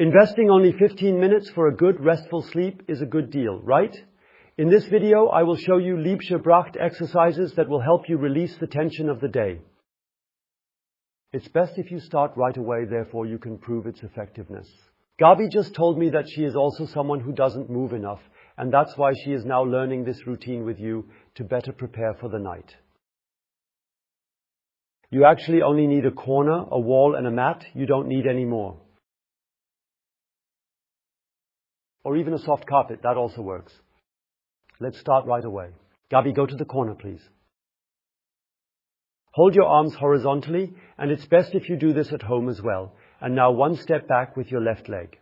Investing only 15 minutes for a good restful sleep is a good deal, right? In this video, I will show you Liebscher-Bracht exercises that will help you release the tension of the day. It's best if you start right away, therefore you can prove its effectiveness. Gabi just told me that she is also someone who doesn't move enough, and that's why she is now learning this routine with you to better prepare for the night. You actually only need a corner, a wall, and a mat. You don't need any more. Or even a soft carpet, that also works. Let's start right away. Gabi, go to the corner, please. Hold your arms horizontally, and it's best if you do this at home as well. And now one step back with your left leg.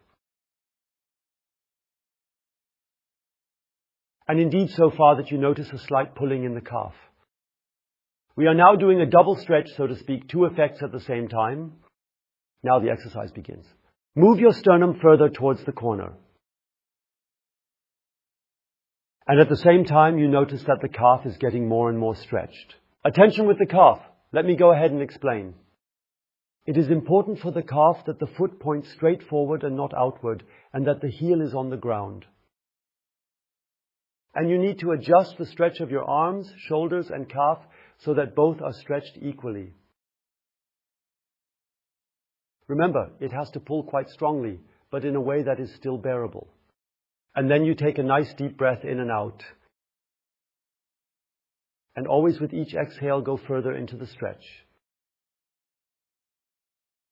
And indeed so far that you notice a slight pulling in the calf. We are now doing a double stretch, so to speak, two effects at the same time. Now the exercise begins. Move your sternum further towards the corner. And at the same time, you notice that the calf is getting more and more stretched. Attention with the calf. Let me go ahead and explain. It is important for the calf that the foot points straight forward and not outward, and that the heel is on the ground. And you need to adjust the stretch of your arms, shoulders, and calf so that both are stretched equally. Remember, it has to pull quite strongly, but in a way that is still bearable. And then you take a nice deep breath in and out. And always with each exhale, go further into the stretch.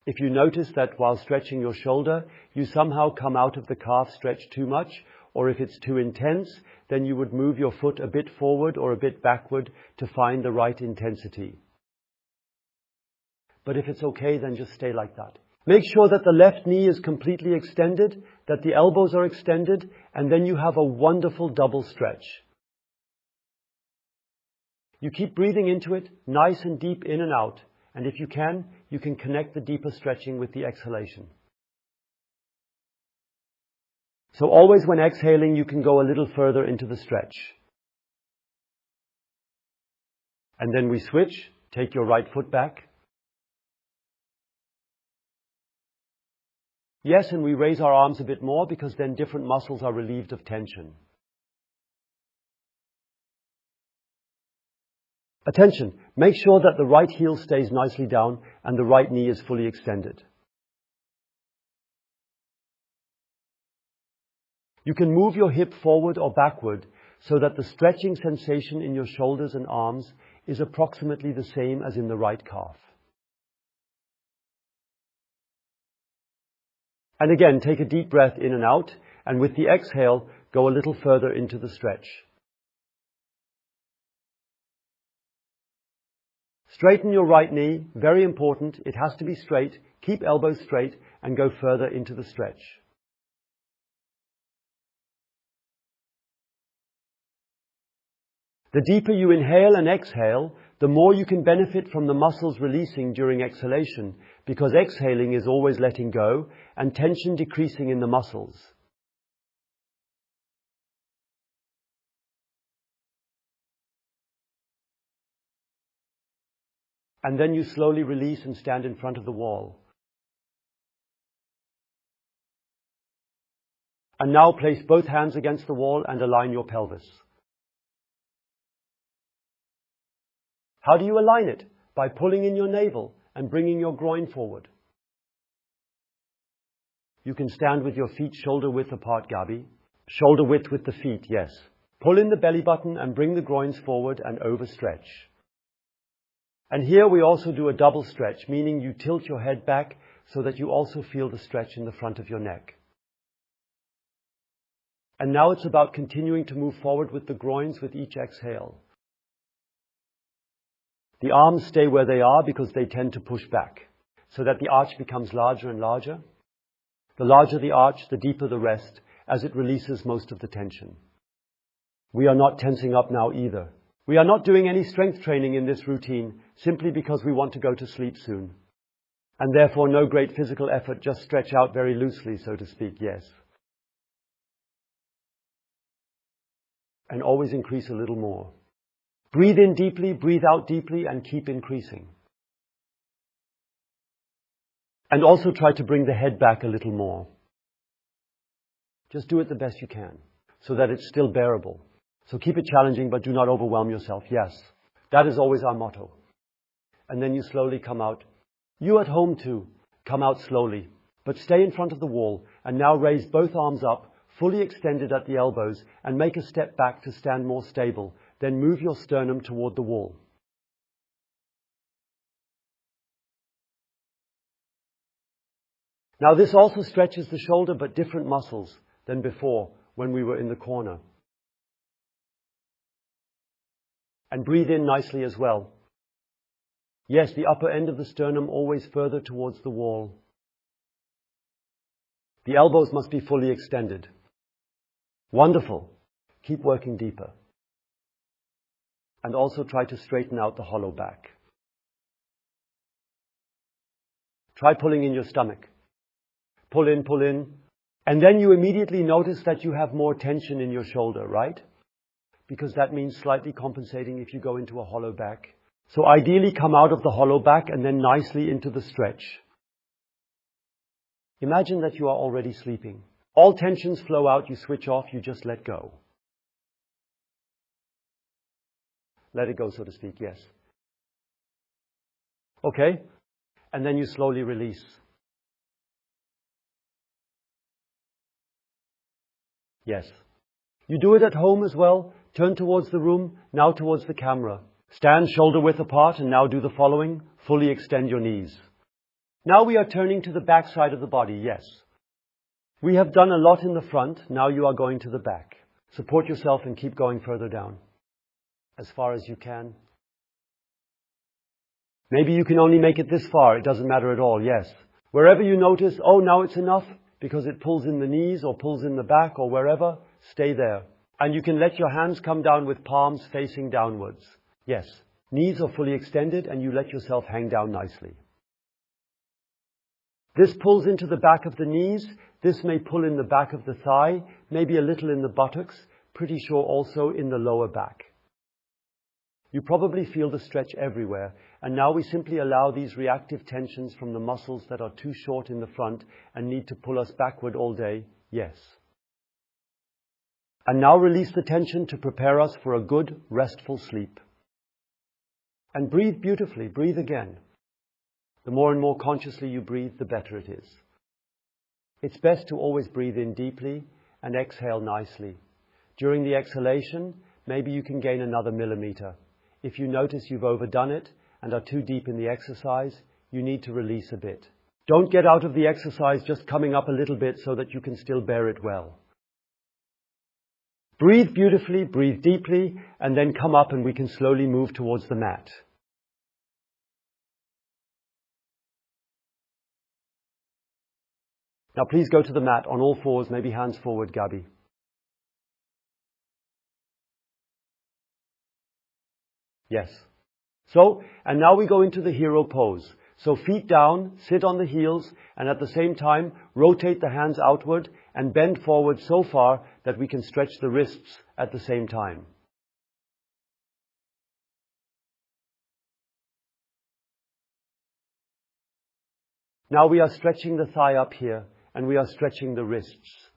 If you notice that while stretching your shoulder, you somehow come out of the calf stretch too much, or if it's too intense, then you would move your foot a bit forward or a bit backward to find the right intensity. But if it's okay, then just stay like that. Make sure that the left knee is completely extended, that the elbows are extended, and then you have a wonderful double stretch. You keep breathing into it, nice and deep in and out, and if you can connect the deeper stretching with the exhalation. So always when exhaling, you can go a little further into the stretch. And then we switch, take your right foot back. Yes, and we raise our arms a bit more because then different muscles are relieved of tension. Attention, make sure that the right heel stays nicely down and the right knee is fully extended. You can move your hip forward or backward so that the stretching sensation in your shoulders and arms is approximately the same as in the right calf. And again, take a deep breath in and out, and with the exhale, go a little further into the stretch. Straighten your right knee, very important, it has to be straight, keep elbows straight, and go further into the stretch. The deeper you inhale and exhale, the more you can benefit from the muscles releasing during exhalation, because exhaling is always letting go and tension decreasing in the muscles. And then you slowly release and stand in front of the wall. And now place both hands against the wall and align your pelvis. How do you align it? By pulling in your navel and bringing your groin forward. You can stand with your feet shoulder width apart, Gabi. Shoulder width with the feet, yes. Pull in the belly button and bring the groins forward and overstretch. And here we also do a double stretch, meaning you tilt your head back so that you also feel the stretch in the front of your neck. And now it's about continuing to move forward with the groins with each exhale. The arms stay where they are because they tend to push back, so that the arch becomes larger and larger. The larger the arch, the deeper the rest, as it releases most of the tension. We are not tensing up now either. We are not doing any strength training in this routine, simply because we want to go to sleep soon. And therefore no great physical effort, just stretch out very loosely, so to speak, yes. And always increase a little more. Breathe in deeply, breathe out deeply, and keep increasing. And also try to bring the head back a little more. Just do it the best you can so that it's still bearable. So keep it challenging, but do not overwhelm yourself. Yes, that is always our motto. And then you slowly come out. You at home too, come out slowly, but stay in front of the wall and now raise both arms up, fully extended at the elbows, and make a step back to stand more stable. Then move your sternum toward the wall. Now this also stretches the shoulder, but different muscles than before when we were in the corner. And breathe in nicely as well. Yes, the upper end of the sternum always further towards the wall. The elbows must be fully extended. Wonderful. Keep working deeper. And also try to straighten out the hollow back. Try pulling in your stomach. Pull in. And then you immediately notice that you have more tension in your shoulder, right? Because that means slightly compensating if you go into a hollow back. So ideally come out of the hollow back and then nicely into the stretch. Imagine that you are already sleeping. All tensions flow out, you switch off, you just let go. Let it go, so to speak, yes. Okay? And then you slowly release. Yes. You do it at home as well. Turn towards the room, now towards the camera. Stand shoulder width apart and now do the following. Fully extend your knees. Now we are turning to the back side of the body, yes. We have done a lot in the front, now you are going to the back. Support yourself and keep going further down, as far as you can. Maybe you can only make it this far, it doesn't matter at all, yes. Wherever you notice, oh, now it's enough, because it pulls in the knees or pulls in the back or wherever, stay there. And you can let your hands come down with palms facing downwards. Yes, knees are fully extended and you let yourself hang down nicely. This pulls into the back of the knees. This may pull in the back of the thigh, maybe a little in the buttocks, pretty sure also in the lower back. You probably feel the stretch everywhere, and now we simply allow these reactive tensions from the muscles that are too short in the front and need to pull us backward all day, yes. And now release the tension to prepare us for a good, restful sleep. And breathe beautifully, breathe again. The more and more consciously you breathe, the better it is. It's best to always breathe in deeply and exhale nicely. During the exhalation, maybe you can gain another millimeter. If you notice you've overdone it and are too deep in the exercise, you need to release a bit. Don't get out of the exercise just coming up a little bit so that you can still bear it well. Breathe beautifully, breathe deeply, and then come up and we can slowly move towards the mat. Now please go to the mat on all fours, maybe hands forward, Gabi. Yes. So, and now we go into the hero pose. So feet down, sit on the heels, and at the same time, rotate the hands outward and bend forward so far that we can stretch the wrists at the same time. Now we are stretching the thigh up here, and we are stretching the wrists.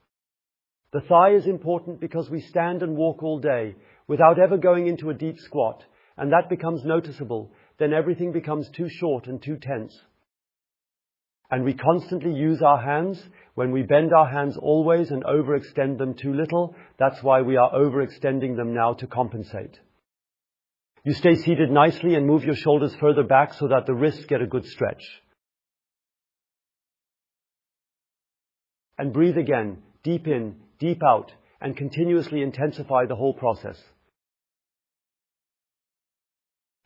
The thigh is important because we stand and walk all day without ever going into a deep squat, and that becomes noticeable. Then everything becomes too short and too tense. And we constantly use our hands. When we bend our hands always and overextend them too little, that's why we are overextending them now to compensate. You stay seated nicely and move your shoulders further back so that the wrists get a good stretch. And breathe again, deep in, deep out, and continuously intensify the whole process.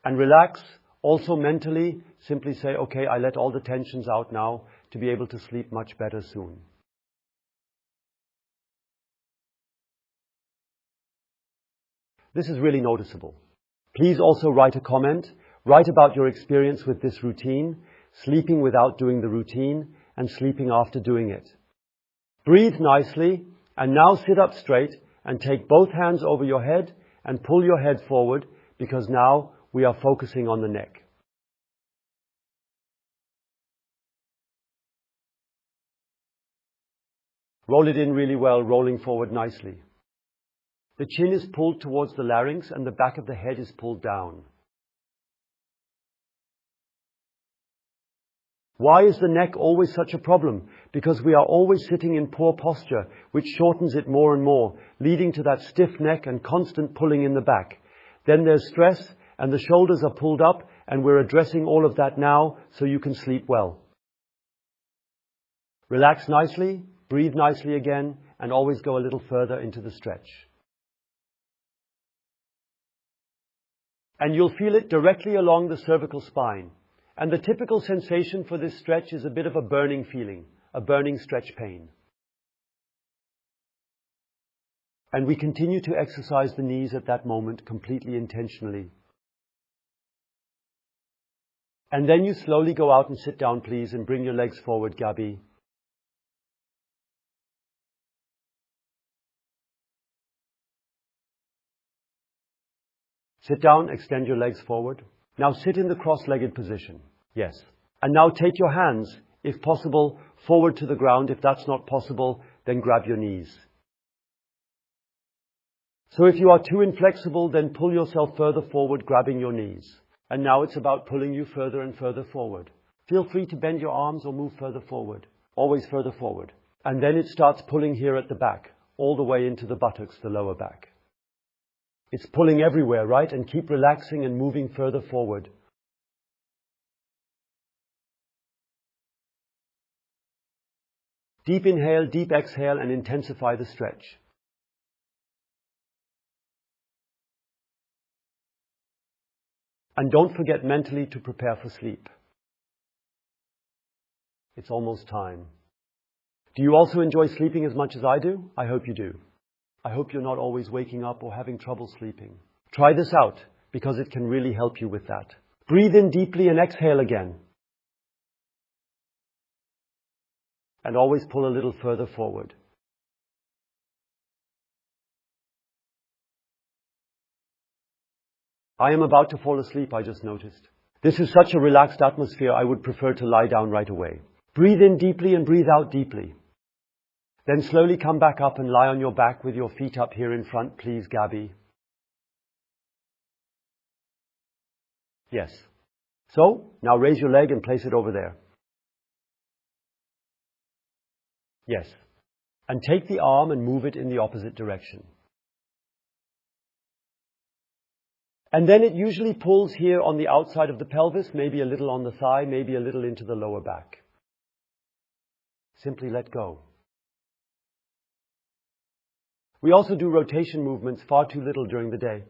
And relax, also mentally, simply say, okay, I let all the tensions out now to be able to sleep much better soon. This is really noticeable. Please also write a comment. Write about your experience with this routine, sleeping without doing the routine, and sleeping after doing it. Breathe nicely, and now sit up straight and take both hands over your head and pull your head forward, because now we are focusing on the neck. Roll it in really well, rolling forward nicely. The chin is pulled towards the larynx and the back of the head is pulled down. Why is the neck always such a problem? Because we are always sitting in poor posture, which shortens it more and more, leading to that stiff neck and constant pulling in the back. Then there's stress, and the shoulders are pulled up, and we're addressing all of that now so you can sleep well. Relax nicely, breathe nicely again, and always go a little further into the stretch. And you'll feel it directly along the cervical spine. And the typical sensation for this stretch is a bit of a burning feeling, a burning stretch pain. And we continue to exercise the knees at that moment completely intentionally. And then you slowly go out and sit down, please, and bring your legs forward, Gabi. Sit down, extend your legs forward. Now sit in the cross-legged position. Yes. And now take your hands, if possible, forward to the ground. If that's not possible, then grab your knees. So if you are too inflexible, then pull yourself further forward, grabbing your knees. And now it's about pulling you further and further forward. Feel free to bend your arms or move further forward. Always further forward. And then it starts pulling here at the back, all the way into the buttocks, the lower back. It's pulling everywhere, right? And keep relaxing and moving further forward. Deep inhale, deep exhale, and intensify the stretch. And don't forget mentally to prepare for sleep. It's almost time. Do you also enjoy sleeping as much as I do? I hope you do. I hope you're not always waking up or having trouble sleeping. Try this out, because it can really help you with that. Breathe in deeply and exhale again. And always pull a little further forward. I am about to fall asleep, I just noticed. This is such a relaxed atmosphere, I would prefer to lie down right away. Breathe in deeply and breathe out deeply. Then slowly come back up and lie on your back with your feet up here in front, please, Gabi. Yes. So, now raise your leg and place it over there. Yes. And take the arm and move it in the opposite direction. And then it usually pulls here on the outside of the pelvis, maybe a little on the thigh, maybe a little into the lower back. Simply let go. We also do rotation movements far too little during the day.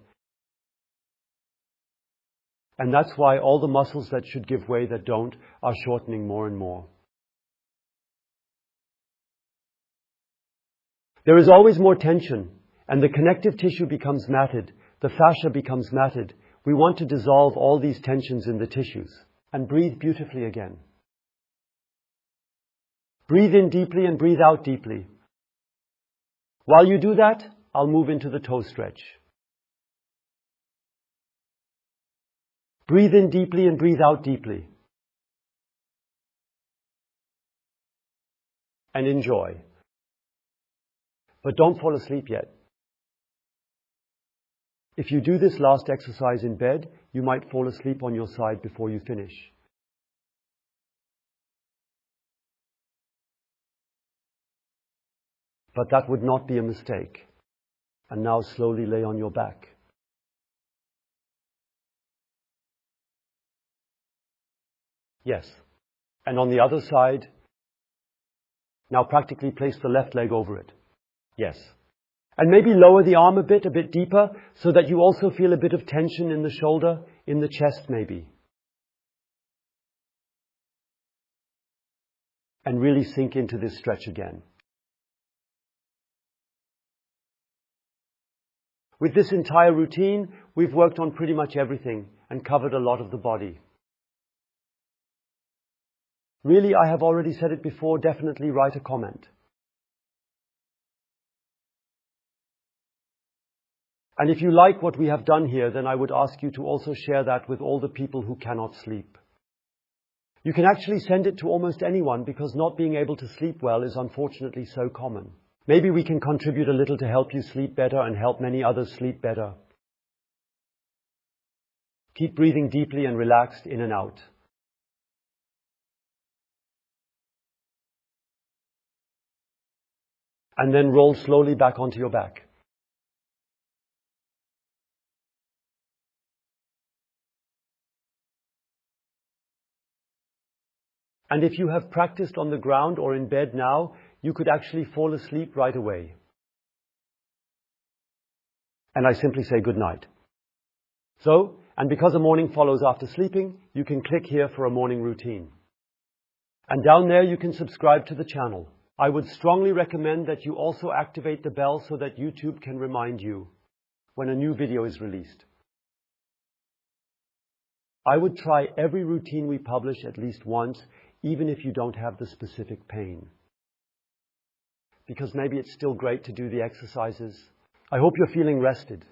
And that's why all the muscles that should give way that don't are shortening more and more. There is always more tension, and the connective tissue becomes matted, the fascia becomes matted. We want to dissolve all these tensions in the tissues. And breathe beautifully again. Breathe in deeply and breathe out deeply. While you do that, I'll move into the toe stretch. Breathe in deeply and breathe out deeply. And enjoy. But don't fall asleep yet. If you do this last exercise in bed, you might fall asleep on your side before you finish. But that would not be a mistake. And now slowly lay on your back. Yes. And on the other side, now practically place the left leg over it. Yes. And maybe lower the arm a bit deeper, so that you also feel a bit of tension in the shoulder, in the chest maybe. And really sink into this stretch again. With this entire routine, we've worked on pretty much everything and covered a lot of the body. Really, I have already said it before, definitely write a comment. And if you like what we have done here, then I would ask you to also share that with all the people who cannot sleep. You can actually send it to almost anyone because not being able to sleep well is unfortunately so common. Maybe we can contribute a little to help you sleep better and help many others sleep better. Keep breathing deeply and relaxed in and out. And then roll slowly back onto your back. And if you have practiced on the ground or in bed now, you could actually fall asleep right away. And I simply say good night. So, and because a morning follows after sleeping, you can click here for a morning routine. And down there you can subscribe to the channel. I would strongly recommend that you also activate the bell so that YouTube can remind you when a new video is released. I would try every routine we publish at least once, even if you don't have the specific pain. Because maybe it's still great to do the exercises. I hope you're feeling rested.